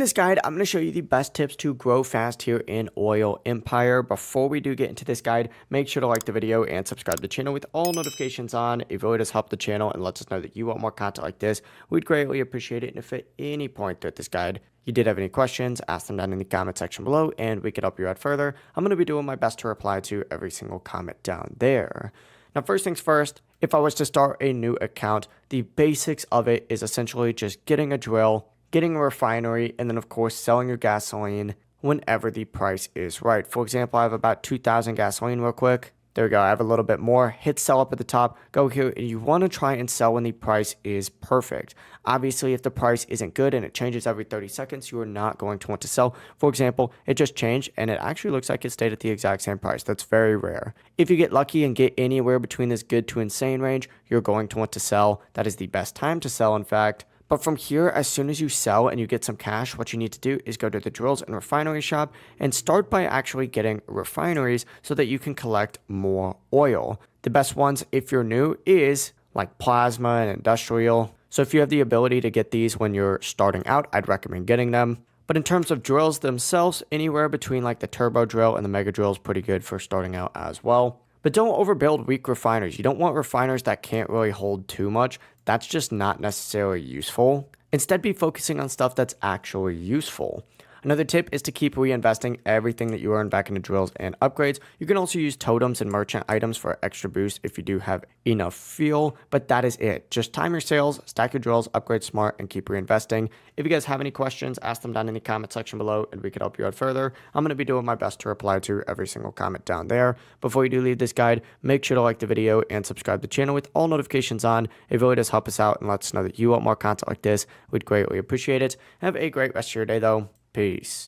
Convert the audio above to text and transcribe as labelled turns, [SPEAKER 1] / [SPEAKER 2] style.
[SPEAKER 1] this guide, I'm going to show you the best tips to grow fast here in Oil Empire. Before we do get into this guide, make sure to like the video and subscribe to the channel with all notifications on. It really does help the channel and lets us know that you want more content like this. We'd greatly appreciate it. And if at any point throughout this guide you did have any questions, ask them down in the comment section below and we could help you out further. I'm going to be doing my best to reply to every single comment down there. Now, first things first, if I was to start a new account, the basics of it is essentially just getting a drill, getting a refinery, and then of course selling your gasoline whenever the price is right. For example, I have about 2,000 gasoline real quick. There we go, I have a little bit more. Hit sell up at the top, go here, and you want to try and sell when the price is perfect. Obviously, if the price isn't good and it changes every 30 seconds, you are not going to want to sell. For example, it just changed and it actually looks like it stayed at the exact same price. That's very rare. If you get lucky and get anywhere between this good to insane range, you're going to want to sell. That is the best time to sell, in fact. But from here, as soon as you sell and you get some cash, what you need to do is go to the drills and refinery shop and start by actually getting refineries so that you can collect more oil. The best ones, if you're new, is like plasma and industrial. So if you have the ability to get these when you're starting out, I'd recommend getting them. But in terms of drills themselves, anywhere between like the turbo drill and the mega drill is pretty good for starting out as well. But don't overbuild weak refiners. You don't want refiners that can't really hold too much. That's just not necessarily useful. Instead, be focusing on stuff that's actually useful. Another tip is to keep reinvesting everything that you earn back into drills and upgrades. You can also use totems and merchant items for extra boost if you do have enough fuel, but that is it. Just time your sales, stack your drills, upgrade smart, and keep reinvesting. If you guys have any questions, ask them down in the comment section below and we could help you out further. I'm going to be doing my best to reply to every single comment down there. Before you do leave this guide, make sure to like the video and subscribe to the channel with all notifications on. It really does help us out and lets us know that you want more content like this. We'd greatly appreciate it. Have a great rest of your day though. Peace.